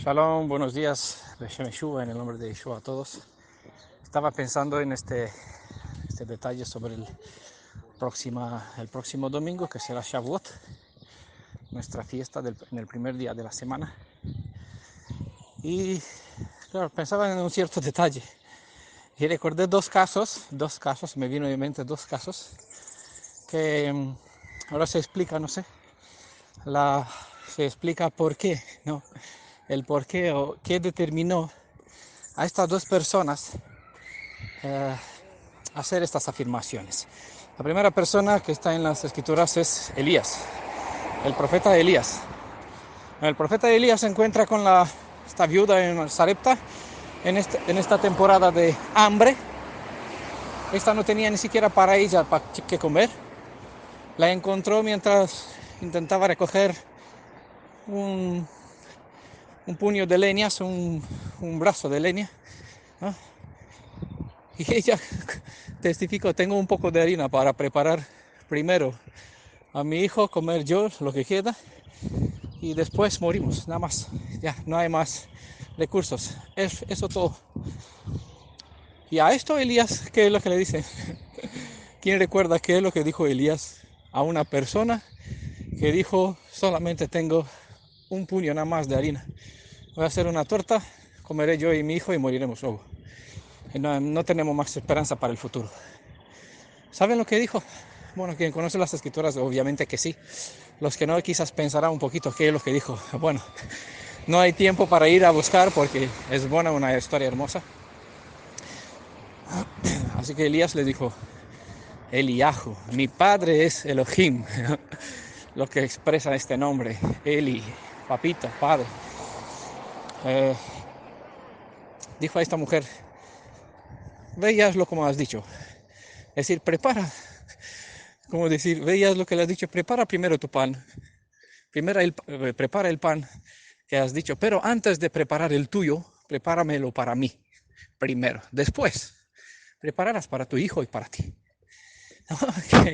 Shalom, buenos días, Beshem Yeshua, en el nombre de Yeshua a todos. Estaba pensando en este detalle sobre el próximo domingo, que será Shavuot, nuestra fiesta en el primer día de la semana. Y claro, pensaba en un cierto detalle. Y recordé dos casos, me vino en mente dos casos, que ahora se explica, no sé, se explica por qué, ¿no? El por qué o qué determinó a estas dos personas hacer estas afirmaciones. La primera persona que está en las escrituras es Elías, el profeta Elías. El profeta Elías se encuentra con esta viuda en Sarepta en esta temporada de hambre. Esta no tenía ni siquiera para ella que comer. La encontró mientras intentaba recoger un puño de leñas, un brazo de leña, ¿no? Y ella testificó: tengo un poco de harina para preparar primero a mi hijo, comer yo lo que queda, y después morimos, nada más. Ya no hay más recursos, eso todo. Y a esto Elías, ¿qué es lo que le dice? ¿Quién recuerda qué es lo que dijo Elías a una persona que dijo: solamente tengo un puño nada más de harina, voy a hacer una torta, comeré yo y mi hijo y moriremos luego, y no tenemos más esperanza para el futuro? ¿Saben lo que dijo? Bueno, quien conoce las escrituras obviamente que sí. Los que no, quizás pensarán un poquito qué es lo que dijo. Bueno, no hay tiempo para ir a buscar porque es buena, una historia hermosa. Así que Elías le dijo: Eliyahu, mi padre es Elohim, lo que expresa este nombre, Eli, papito, padre. Dijo a esta mujer: ve y hazlo como has dicho. Es decir, ve y haz lo que le has dicho, prepara primero tu pan, prepara el pan que has dicho, pero antes de preparar el tuyo, prepáramelo para mí primero. Después prepararás para tu hijo y para ti.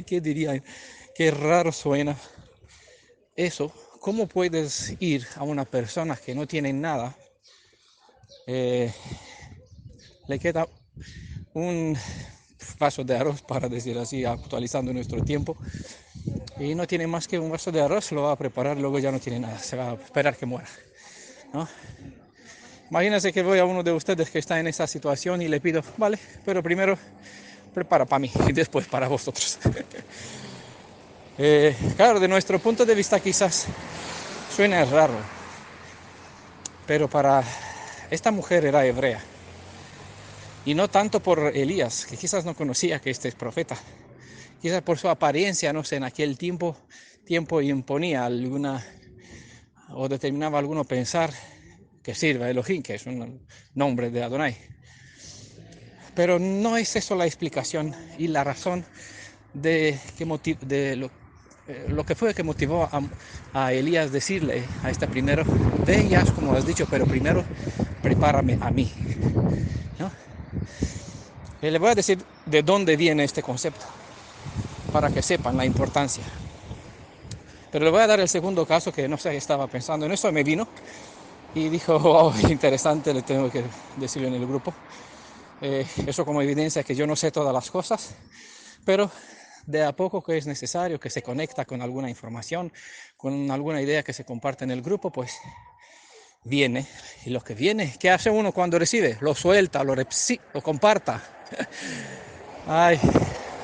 ¿Qué dirían? Qué raro suena eso. ¿Cómo puedes ir a una persona que no tiene nada? Le queda un vaso de arroz, para decir así, actualizando nuestro tiempo, y no tiene más que un vaso de arroz, lo va a preparar, luego ya no tiene nada, se va a esperar que muera, ¿no? Imagínense que voy a uno de ustedes que está en esa situación y le pido: vale, pero primero prepara para mí y después para vosotros. Claro, de nuestro punto de vista quizás suena raro, pero para esta mujer era hebrea. Y no tanto por Elías, que quizás no conocía que este es profeta. Quizás por su apariencia, no sé, en aquel tiempo imponía alguna, o determinaba a alguno pensar que sirva Elohim, que es un nombre de Adonai. Pero no es eso la explicación y la razón de lo que fue que motivó a Elías decirle a esta primero: ve y haz como has dicho, pero primero prepárame a mí, ¿no? Le voy a decir de dónde viene este concepto para que sepan la importancia. Pero le voy a dar el segundo caso, que no sé, estaba pensando en eso, me vino y dijo: wow, interesante, le tengo que decirlo en el grupo. Eso como evidencia que yo no sé todas las cosas, pero de a poco que es necesario, que se conecta con alguna información, con alguna idea que se comparte en el grupo, pues viene. Y lo que viene, ¿qué hace uno cuando recibe? Lo suelta, lo comparta. Ay,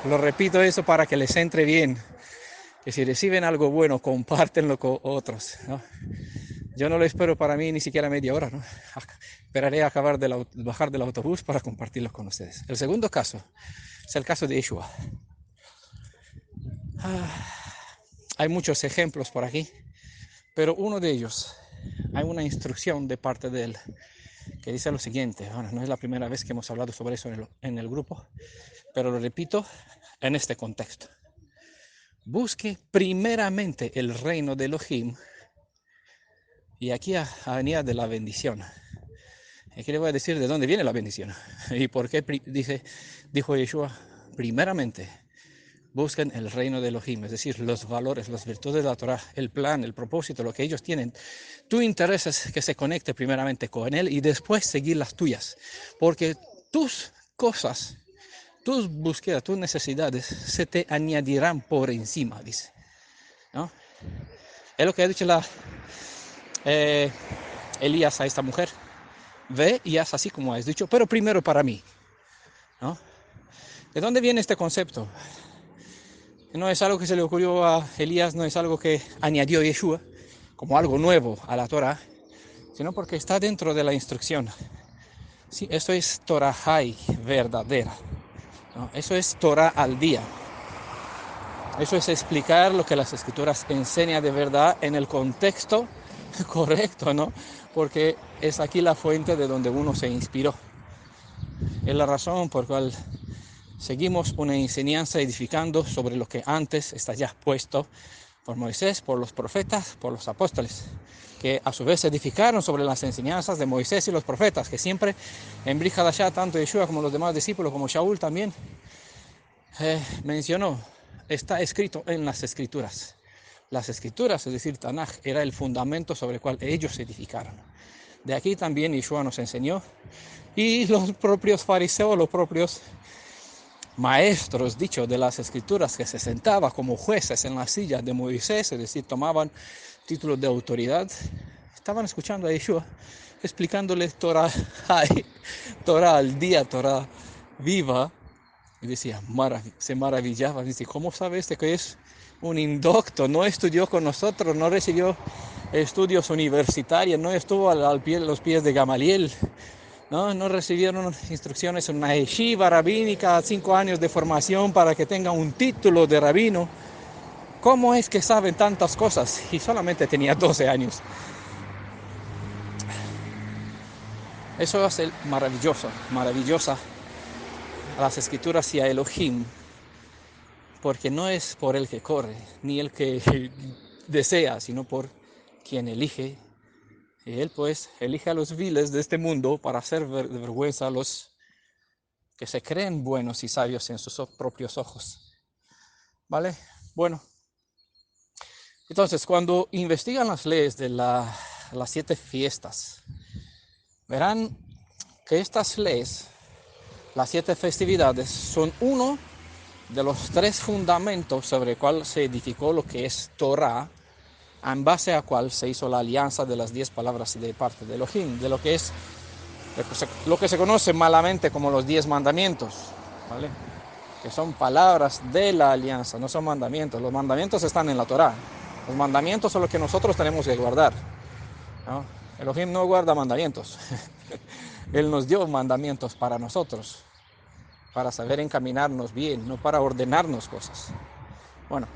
lo repito eso para que les entre bien, que si reciben algo bueno, compártenlo con otros, ¿no? Yo no lo espero para mí ni siquiera media hora, ¿no? Esperaré a bajar del autobús para compartirlo con ustedes. El segundo caso es el caso de Yeshua. Hay muchos ejemplos por aquí, pero uno de ellos, hay una instrucción de parte de él que dice lo siguiente. Bueno, no es la primera vez que hemos hablado sobre eso en el grupo, pero lo repito en este contexto: busque primeramente el reino de Elohim. Y aquí venía de la bendición. Aquí le voy a decir de dónde viene la bendición y por qué dijo Yeshua: primeramente busquen el reino de Elohim, es decir, los valores, las virtudes de la Torah, el plan, el propósito, lo que ellos tienen. Tu interés es que se conecte primeramente con él y después seguir las tuyas, porque tus cosas, tus búsquedas, tus necesidades se te añadirán por encima, dice, ¿no? Es lo que ha dicho Elías a esta mujer. Ve y haz así como has dicho, pero primero para mí, ¿no? ¿De dónde viene este concepto? No es algo que se le ocurrió a Elías, no es algo que añadió Yeshua como algo nuevo a la Torah, sino porque está dentro de la instrucción. Sí, esto es Torahai verdadera, ¿no? Eso es Torah al día. Eso es explicar lo que las escrituras enseñan de verdad en el contexto correcto, ¿no? Porque es aquí la fuente de donde uno se inspiró. Es la razón por la cual seguimos una enseñanza edificando sobre lo que antes está ya puesto por Moisés, por los profetas, por los apóstoles, que a su vez edificaron sobre las enseñanzas de Moisés y los profetas, que siempre en Brit Hadashah, tanto Yeshua como los demás discípulos, como Shaul también mencionó, está escrito en las escrituras. Las escrituras, es decir, Tanaj, era el fundamento sobre el cual ellos se edificaron. De aquí también Yeshua nos enseñó, y los propios fariseos, los propios maestros, dicho, de las escrituras, que se sentaban como jueces en la silla de Moisés, es decir, tomaban títulos de autoridad, estaban escuchando a Yeshua, explicándole Torah, Torah al día, Torah viva, y decía, se maravillaba, dice, ¿cómo sabe este que es un indocto? No estudió con nosotros, no recibió estudios universitarios, no estuvo los pies de Gamaliel, no recibieron instrucciones en una yeshiva rabínica, 5 años de formación para que tengan un título de rabino. ¿Cómo es que saben tantas cosas? Y solamente tenía 12 años. Eso hace maravillosa a las escrituras y a Elohim, porque no es por el que corre, ni el que desea, sino por quien elige. Y él pues elige a los viles de este mundo para hacer de vergüenza a los que se creen buenos y sabios en sus propios ojos. ¿Vale? Bueno, entonces cuando investigan las leyes de las 7 fiestas, verán que estas leyes, las 7 festividades, son uno de los 3 fundamentos sobre el cual se edificó lo que es Torah, en base a cual se hizo la alianza de las 10 palabras de parte de Elohim, de lo que es lo que se conoce malamente como los 10 mandamientos, ¿vale? Que son palabras de la alianza, no son mandamientos. Los mandamientos están en la Torah. Los mandamientos son los que nosotros tenemos que guardar, ¿no? Elohim no guarda mandamientos. Él nos dio mandamientos para nosotros, para saber encaminarnos bien, no para ordenarnos cosas. Bueno,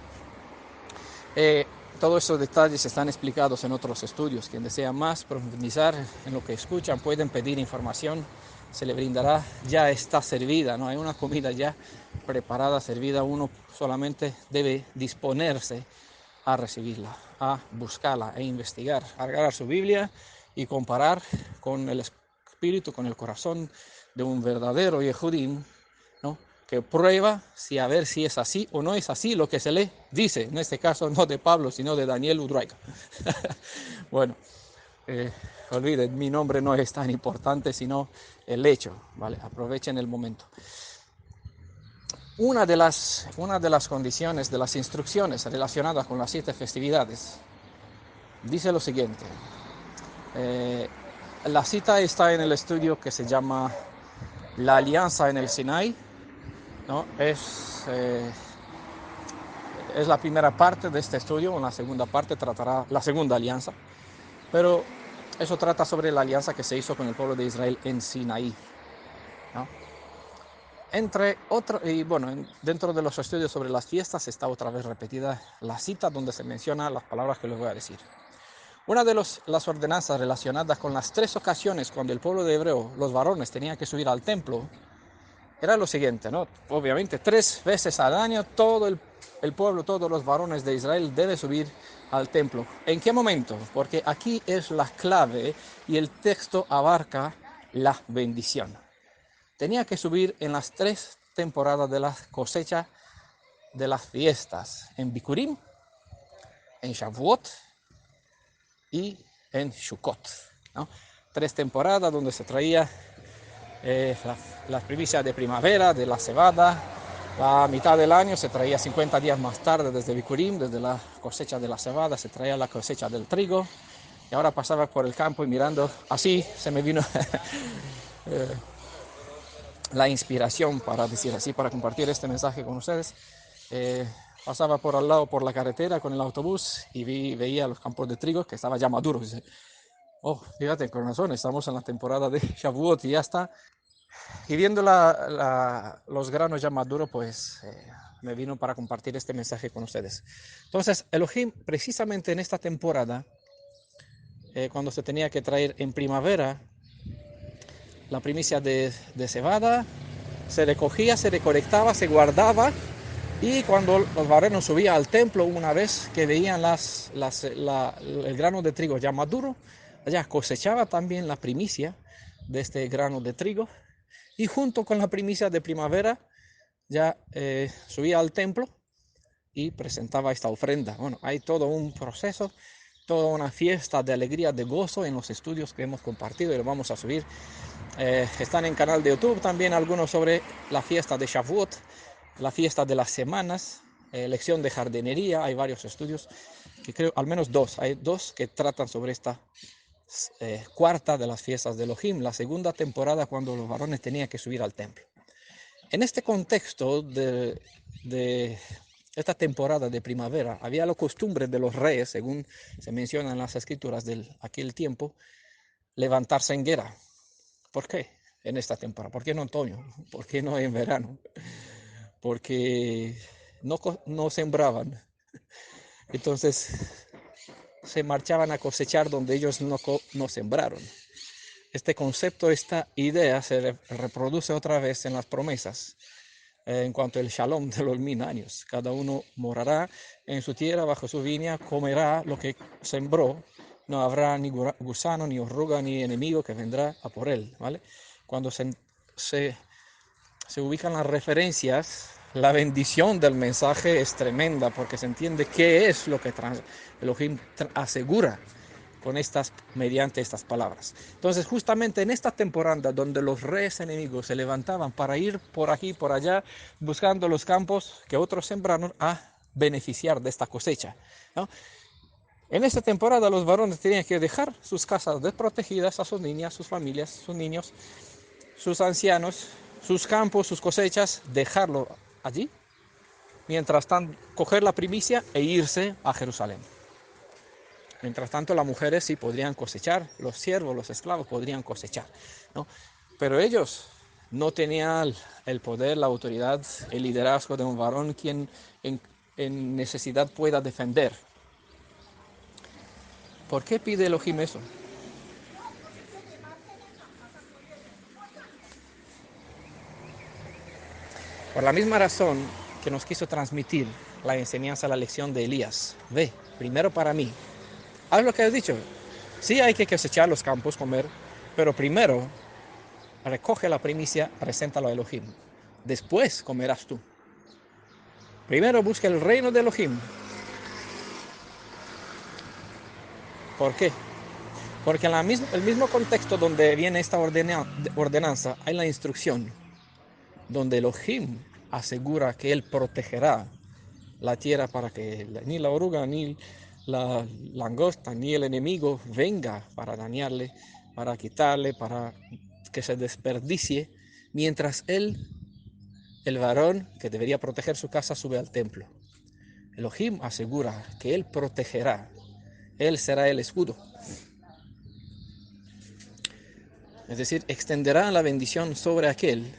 todos esos detalles están explicados en otros estudios. Quien desea más profundizar en lo que escuchan, pueden pedir información, se le brindará, ya está servida, no hay una comida ya preparada, servida, uno solamente debe disponerse a recibirla, a buscarla, a investigar, a agarrar su Biblia y comparar con el espíritu, con el corazón de un verdadero Yehudim, ¿no? Que prueba a ver si es así o no es así lo que se le dice, en este caso no de Pablo, sino de Daniel Udraica. Bueno, olviden, mi nombre no es tan importante, sino el hecho, ¿vale? Aprovechen el momento. Una de las condiciones de las instrucciones relacionadas con las 7 festividades dice lo siguiente. La cita está en el estudio que se llama La Alianza en el Sinai, ¿no? Es la primera parte de este estudio. En la segunda parte tratará la segunda alianza, pero eso trata sobre la alianza que se hizo con el pueblo de Israel en Sinaí, ¿no? Y bueno, dentro de los estudios sobre las fiestas está otra vez repetida la cita donde se menciona las palabras que les voy a decir. Una de las ordenanzas relacionadas con las 3 ocasiones cuando el pueblo de Hebreo, los varones, tenían que subir al templo, era lo siguiente, ¿no? Obviamente 3 veces al año todo el pueblo, todos los varones de Israel debe subir al templo. ¿En qué momento? Porque aquí es la clave y el texto abarca la bendición. Tenía que subir en las 3 temporadas de la cosecha de las fiestas en Bikurim, en Shavuot y en Sukkot, ¿no? 3 temporadas donde se traía las primicias de primavera, de la cebada. La mitad del año se traía 50 días más tarde desde Bikurim, desde la cosecha de la cebada, se traía la cosecha del trigo. Y ahora pasaba por el campo y mirando, así se me vino la inspiración para decir así, para compartir este mensaje con ustedes. Pasaba por al lado, por la carretera con el autobús y veía los campos de trigo que estaban ya maduros. Oh, fíjate, con razón, estamos en la temporada de Shavuot y ya está. Y viendo los granos ya maduros, pues me vino para compartir este mensaje con ustedes. Entonces, Elohim, precisamente en esta temporada, cuando se tenía que traer en primavera la primicia de cebada, se recogía, se recolectaba, se guardaba, y cuando los varones subían al templo, una vez que veían el grano de trigo ya maduro, ya cosechaba también la primicia de este grano de trigo, y junto con la primicia de primavera ya subía al templo y presentaba esta ofrenda. Bueno, hay todo un proceso, toda una fiesta de alegría, de gozo en los estudios que hemos compartido y lo vamos a subir. Están en el canal de YouTube también algunos sobre la fiesta de Shavuot, la fiesta de las semanas, lección de jardinería. Hay varios estudios, que creo, al menos hay dos que tratan sobre esta cuarta de las fiestas de Elohim, la segunda temporada cuando los varones tenían que subir al templo. En este contexto de esta temporada de primavera, había la costumbre de los reyes, según se menciona en las escrituras de aquel tiempo, levantarse en guerra. ¿Por qué en esta temporada? ¿Por qué no en otoño? ¿Por qué no en verano? Porque no sembraban. Entonces se marchaban a cosechar donde ellos no sembraron. Este concepto, esta idea se reproduce otra vez en las promesas. En cuanto al shalom de los 1000 años, cada uno morará en su tierra, bajo su viña, comerá lo que sembró, no habrá ni gusano, ni oruga, ni enemigo que vendrá a por él, ¿vale? Cuando se ubican las referencias, la bendición del mensaje es tremenda, porque se entiende qué es lo que Elohim asegura mediante estas palabras. Entonces, justamente en esta temporada donde los reyes enemigos se levantaban para ir por aquí, por allá, buscando los campos que otros sembraron, a beneficiar de esta cosecha, ¿no? En esta temporada los varones tenían que dejar sus casas desprotegidas a sus niñas, sus familias, sus niños, sus ancianos, sus campos, sus cosechas, dejarlo allí, mientras tanto coger la primicia e irse a Jerusalén. Mientras tanto, las mujeres sí podrían cosechar, los siervos, los esclavos podrían cosechar, ¿no? Pero ellos no tenían el poder, la autoridad, el liderazgo de un varón quien en necesidad pueda defender. ¿Por qué pide Elohim eso? Por la misma razón que nos quiso transmitir la enseñanza, la lección de Elías. Ve, primero para mí, haz lo que has dicho. Sí hay que cosechar los campos, comer, pero primero recoge la primicia, preséntalo a Elohim. Después comerás tú. Primero busca el reino de Elohim. ¿Por qué? Porque en el mismo contexto donde viene esta ordenanza, hay la instrucción, donde Elohim asegura que Él protegerá la tierra para que ni la oruga, ni la langosta, ni el enemigo venga para dañarle, para quitarle, para que se desperdicie, mientras él, el varón que debería proteger su casa, sube al templo. Elohim asegura que Él protegerá, Él será el escudo. Es decir, extenderá la bendición sobre aquel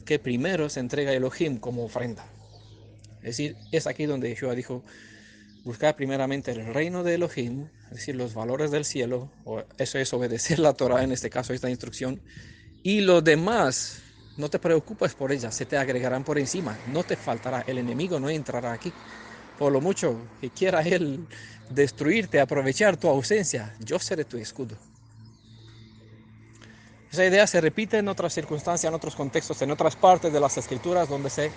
que primero se entrega a Elohim como ofrenda. Es decir, es aquí donde Yeshua dijo, buscar primeramente el reino de Elohim, es decir, los valores del cielo, o eso es obedecer la Torah, en este caso esta instrucción, y lo demás, no te preocupes por ellas, se te agregarán por encima, no te faltará, el enemigo no entrará aquí. Por lo mucho que quiera él destruirte, aprovechar tu ausencia, yo seré tu escudo. Esa idea se repite en otras circunstancias, en otros contextos, en otras partes de las escrituras donde se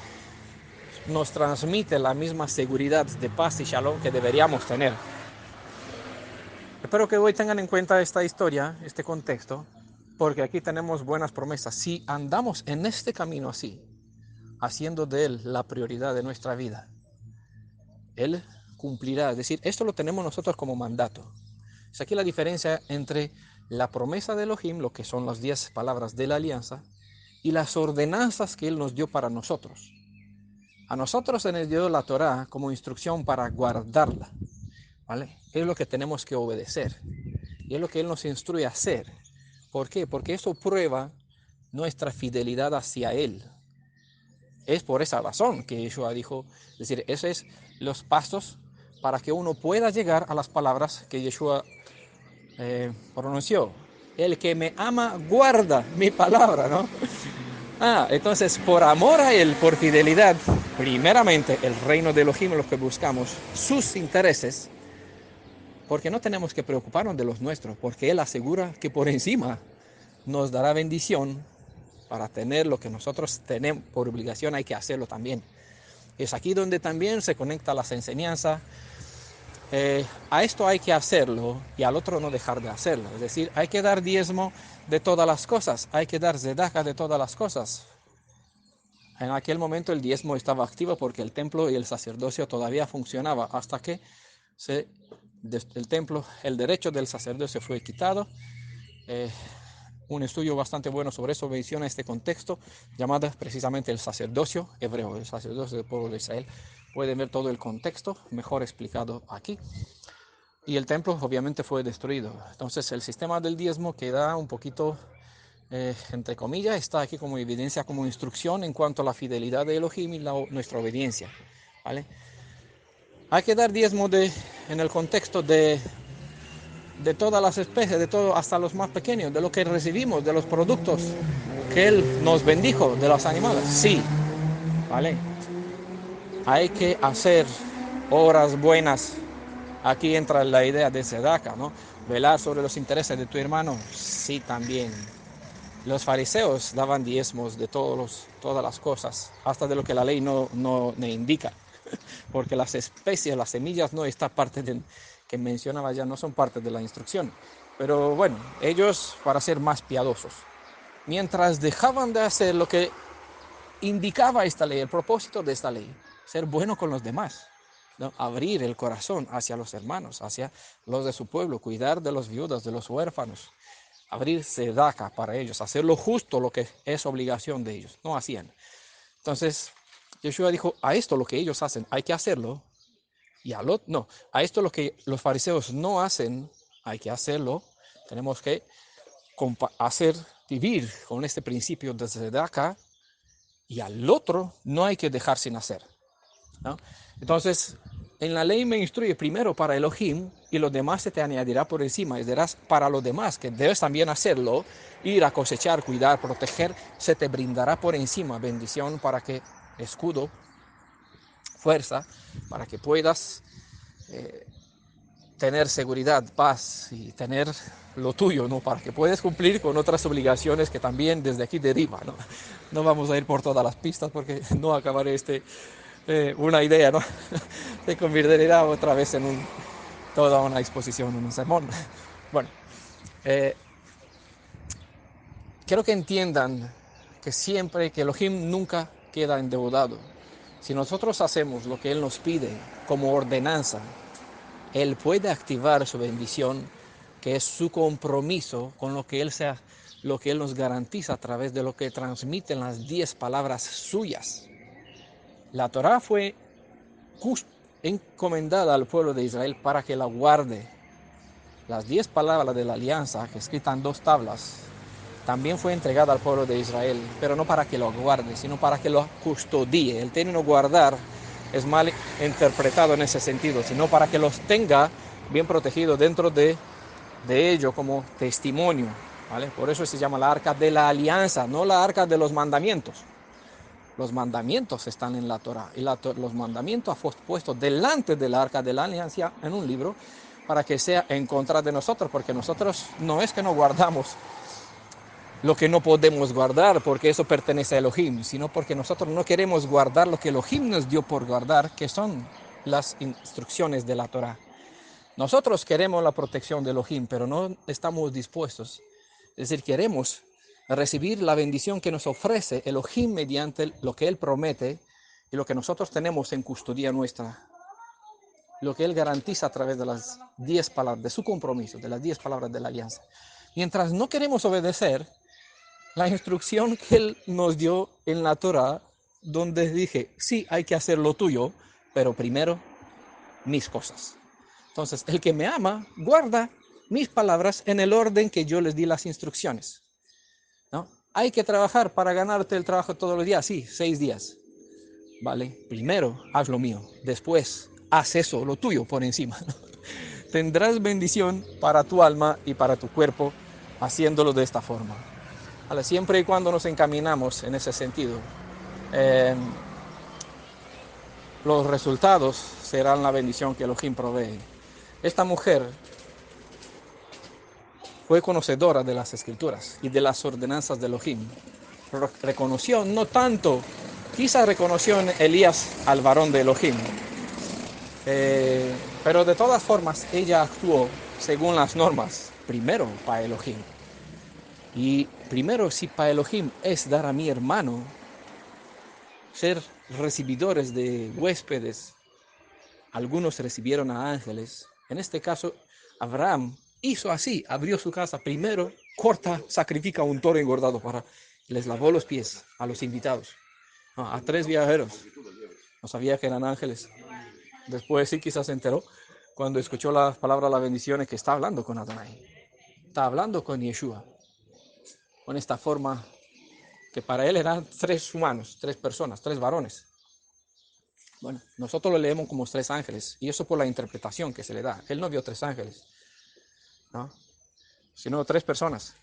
nos transmite la misma seguridad de paz y shalom que deberíamos tener. Espero que hoy tengan en cuenta esta historia, este contexto, porque aquí tenemos buenas promesas. Si andamos en este camino así, haciendo de Él la prioridad de nuestra vida, Él cumplirá. Es decir, esto lo tenemos nosotros como mandato. Es aquí la diferencia entre la promesa de Elohim, lo que son las 10 palabras de la alianza, y las ordenanzas que Él nos dio para nosotros. A nosotros se nos dio la Torá como instrucción para guardarla, ¿vale? Es lo que tenemos que obedecer. Y es lo que Él nos instruye a hacer. ¿Por qué? Porque eso prueba nuestra fidelidad hacia Él. Es por esa razón que Yeshua dijo, es decir, esos es los pasos para que uno pueda llegar a las palabras que Yeshua pronunció. El que me ama guarda mi palabra, ¿no? Entonces, por amor a Él, por fidelidad, primeramente el reino de Elohim, lo que buscamos, sus intereses, porque no tenemos que preocuparnos de los nuestros, porque Él asegura que por encima nos dará bendición para tener lo que nosotros tenemos por obligación, hay que hacerlo también. Es aquí donde también se conecta las enseñanzas. A esto hay que hacerlo y al otro no dejar de hacerlo. Es decir, hay que dar diezmo de todas las cosas, hay que dar zedaká de todas las cosas. En aquel momento el diezmo estaba activo porque el templo y el sacerdocio todavía funcionaba hasta que el templo, el derecho del sacerdocio fue quitado. Un estudio bastante bueno sobre eso menciona este contexto llamado precisamente el sacerdocio hebreo, el sacerdocio del pueblo de Israel. Pueden ver todo el contexto mejor explicado aquí. Y el templo obviamente fue destruido. Entonces el sistema del diezmo queda un poquito, entre comillas, está aquí como evidencia, como instrucción en cuanto a la fidelidad de Elohim y nuestra obediencia, ¿vale? Hay que dar diezmo en el contexto de todas las especies, de todo, hasta los más pequeños, de lo que recibimos, de los productos que Él nos bendijo, de los animales. Sí, ¿vale? Hay que hacer obras buenas. Aquí entra la idea de zedaká, ¿no? Velar sobre los intereses de tu hermano. Sí, también. Los fariseos daban diezmos de todas las cosas, hasta de lo que la ley no indica, porque las especies, las semillas no está parte que mencionaba ya, no son parte de la instrucción. Pero bueno, ellos para ser más piadosos, mientras dejaban de hacer lo que indicaba esta ley, el propósito de esta ley, ser bueno con los demás, ¿no? Abrir el corazón hacia los hermanos, hacia los de su pueblo, cuidar de los viudas, de los huérfanos, abrir zedaká para ellos, hacer lo justo, lo que es obligación de ellos. No hacían. Entonces, Yeshua dijo, a esto lo que ellos hacen, hay que hacerlo, y a esto lo que los fariseos no hacen, hay que hacerlo. Tenemos que vivir con este principio de zedaká, y al otro no hay que dejar sin hacer, ¿no? Entonces, en la ley me instruye primero para Elohim y lo demás se te añadirá por encima. Y dirás para los demás que debes también hacerlo, ir a cosechar, cuidar, proteger, se te brindará por encima bendición para que escudo, fuerza, para que puedas tener seguridad, paz y tener lo tuyo, ¿no? Para que puedas cumplir con otras obligaciones que también desde aquí deriva, ¿no? No vamos a ir por todas las pistas porque no acabaré una idea, ¿no? Se convertirá otra vez en toda una exposición, un sermón. Bueno, quiero que entiendan que siempre, que Elohim nunca queda endeudado. Si nosotros hacemos lo que Él nos pide como ordenanza, Él puede activar su bendición, que es su compromiso con lo que Él nos garantiza a través de lo que transmiten las 10 palabras suyas. La Torá fue encomendada al pueblo de Israel para que la guarde. Las 10 palabras de la alianza, que escritas en 2 tablas, también fue entregada al pueblo de Israel, pero no para que lo guarde, sino para que lo custodie. El término guardar es mal interpretado en ese sentido, sino para que los tenga bien protegidos dentro de ello como testimonio, ¿vale? Por eso se llama la arca de la alianza, no la arca de los mandamientos. Los mandamientos están en la Torá y los mandamientos fue puesto delante del arca de la alianza en un libro para que sea en contra de nosotros, porque nosotros no es que no guardamos lo que no podemos guardar porque eso pertenece a Elohim, sino porque nosotros no queremos guardar lo que Elohim nos dio por guardar, que son las instrucciones de la Torah. Nosotros queremos la protección de Elohim, pero no estamos dispuestos. Es decir, queremos recibir la bendición que nos ofrece Elohim mediante lo que Él promete y lo que nosotros tenemos en custodia nuestra, lo que Él garantiza a través de las 10 palabras, de su compromiso, de las 10 palabras de la alianza. Mientras no queremos obedecer la instrucción que Él nos dio en la Torah, donde dije, sí, hay que hacer lo tuyo, pero primero mis cosas. Entonces, el que me ama, guarda mis palabras en el orden que yo les di las instrucciones, ¿no? Hay que trabajar para ganarte el trabajo todos los días, sí, 6 días, ¿vale? Primero, haz lo mío, después, haz eso, lo tuyo, por encima, ¿no? Tendrás bendición para tu alma y para tu cuerpo haciéndolo de esta forma. ¿Vale? Siempre y cuando nos encaminamos en ese sentido, eh, los resultados serán la bendición que Elohim provee. Esta mujer fue conocedora de las escrituras y de las ordenanzas de Elohim. Reconoció, no tanto, quizás reconoció en Elías al varón de Elohim, pero de todas formas ella actuó según las normas, primero para Elohim. Y primero, si para Elohim es dar a mi hermano, ser recibidores de huéspedes, algunos recibieron a ángeles. En este caso, Abraham hizo así, abrió su casa. Primero, corta, sacrifica un toro engordado para... Les lavó los pies a los invitados, a 3 viajeros. No sabía que eran ángeles. Después sí quizás se enteró cuando escuchó las palabras, las bendiciones, que está hablando con Adonai. Está hablando con Yeshua. Con esta forma que para él eran 3 humanos, 3 personas, 3 varones. Bueno, nosotros lo leemos como 3 ángeles, y eso por la interpretación que se le da. Él no vio 3 ángeles, ¿no? Sino 3 personas.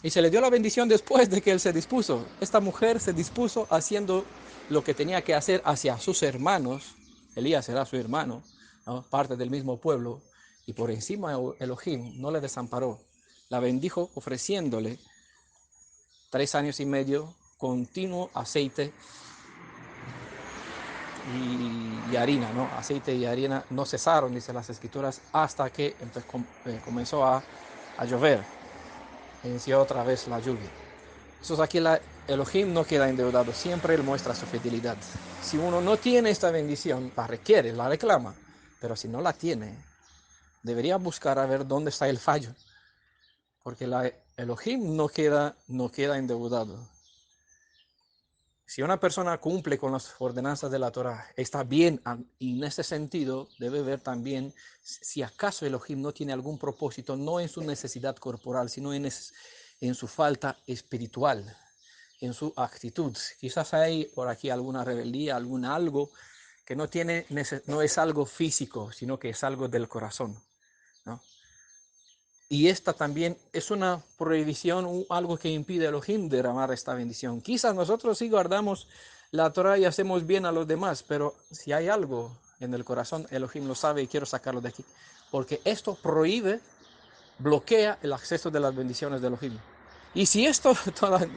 Y se le dio la bendición después de que él se dispuso. Esta mujer se dispuso haciendo lo que tenía que hacer hacia sus hermanos. Elías era su hermano, ¿no? Parte del mismo pueblo. Y por encima Elohim no le desamparó. La bendijo ofreciéndole 3 años y medio continuo aceite y harina, ¿no? Aceite y harina no cesaron, dice las escrituras, hasta que comenzó a llover. Inició otra vez la lluvia. Entonces aquí Elohim no queda endeudado, siempre Él muestra su fidelidad. Si uno no tiene esta bendición, la requiere, la reclama, pero si no la tiene, debería buscar a ver dónde está el fallo, porque Elohim no queda endeudado. Si una persona cumple con las ordenanzas de la Torah, está bien, y en ese sentido debe ver también si acaso Elohim no tiene algún propósito, no en su necesidad corporal, sino en su falta espiritual, en su actitud. Quizás hay por aquí alguna rebeldía, algún algo que no es algo físico, sino que es algo del corazón, ¿no? Y esta también es una prohibición, algo que impide a Elohim derramar esta bendición. Quizás nosotros sí guardamos la Torah y hacemos bien a los demás, pero si hay algo en el corazón, Elohim lo sabe y quiero sacarlo de aquí. Porque esto prohíbe, bloquea el acceso de las bendiciones de Elohim. Y si esto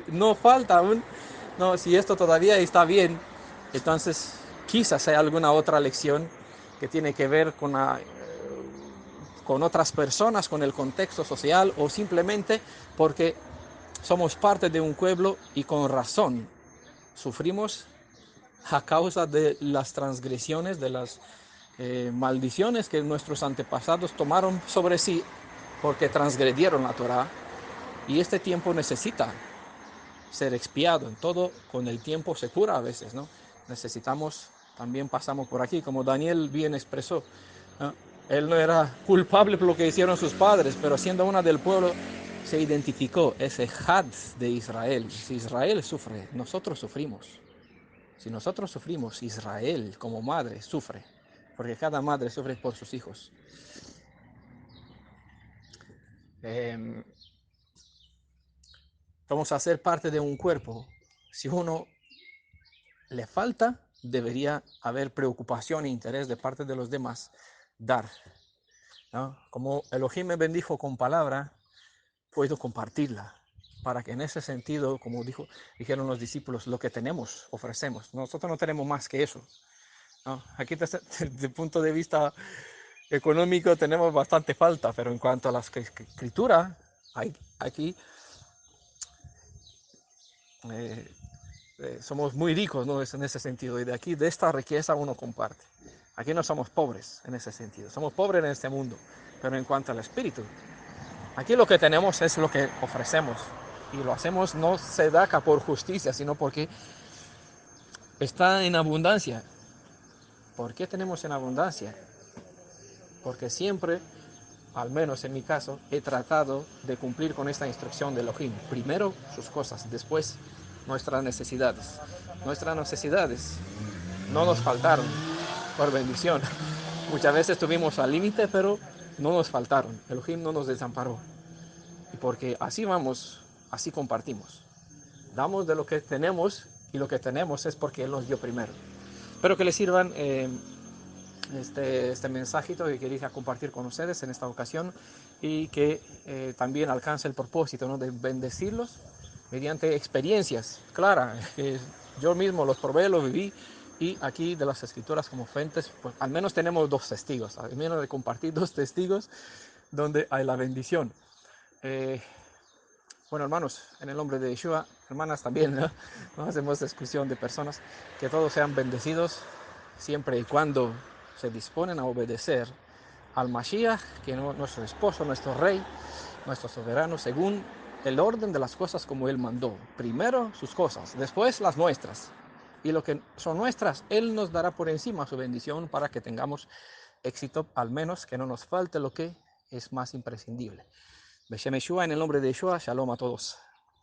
no falta aún, no, si esto todavía está bien, entonces quizás hay alguna otra lección que tiene que ver con otras personas, con el contexto social, o simplemente porque somos parte de un pueblo y con razón sufrimos a causa de las transgresiones, de las maldiciones que nuestros antepasados tomaron sobre sí porque transgredieron la Torah, y este tiempo necesita ser expiado. En todo con el tiempo se cura a veces, ¿no? Necesitamos, también pasamos por aquí, como Daniel bien expresó, ¿no? Él no era culpable por lo que hicieron sus padres, pero siendo una del pueblo se identificó ese had de Israel. Si Israel sufre, nosotros sufrimos. Si nosotros sufrimos, Israel como madre sufre, porque cada madre sufre por sus hijos. Vamos a ser parte de un cuerpo. Si uno le falta, debería haber preocupación e interés de parte de los demás, dar, ¿no? Como Elohim me bendijo con palabra, puedo compartirla. Para que en ese sentido, como dijeron los discípulos, lo que tenemos, ofrecemos. Nosotros no tenemos más que eso, ¿no? Aquí desde el punto de vista económico tenemos bastante falta, pero en cuanto a la escritura, aquí eh, somos muy ricos, ¿no? En ese sentido, y de esta riqueza uno comparte. Aquí no somos pobres en ese sentido, somos pobres en este mundo, pero en cuanto al espíritu, aquí lo que tenemos es lo que ofrecemos, y lo hacemos no se da acá por justicia, sino porque está en abundancia. ¿Por qué tenemos en abundancia? Porque siempre, al menos en mi caso, he tratado de cumplir con esta instrucción de Elohim. Primero sus cosas, después nuestras necesidades. Nuestras necesidades no nos faltaron, por bendición. Muchas veces estuvimos al límite, pero no nos faltaron. Elohim no nos desamparó. Y porque así vamos, así compartimos. Damos de lo que tenemos, y lo que tenemos es porque Él nos dio primero. Espero que les sirvan este mensajito que quería compartir con ustedes en esta ocasión, y que también alcance el propósito, ¿no?, de bendecirlos mediante experiencias claras, que yo mismo los probé, los viví, y aquí de las escrituras como fuentes, pues al menos tenemos dos testigos, al menos de compartir dos testigos donde hay la bendición. Eh, bueno, hermanos, en el nombre de Yeshua, hermanas también, ¿no? No hacemos exclusión de personas, que todos sean bendecidos siempre y cuando se disponen a obedecer al Mashiach, que es nuestro esposo, nuestro rey, nuestro soberano, según el orden de las cosas como Él mandó. Primero sus cosas, después las nuestras. Y lo que son nuestras, Él nos dará por encima su bendición para que tengamos éxito, al menos que no nos falte lo que es más imprescindible. Beshem Yeshua, en el nombre de Yeshua, shalom a todos.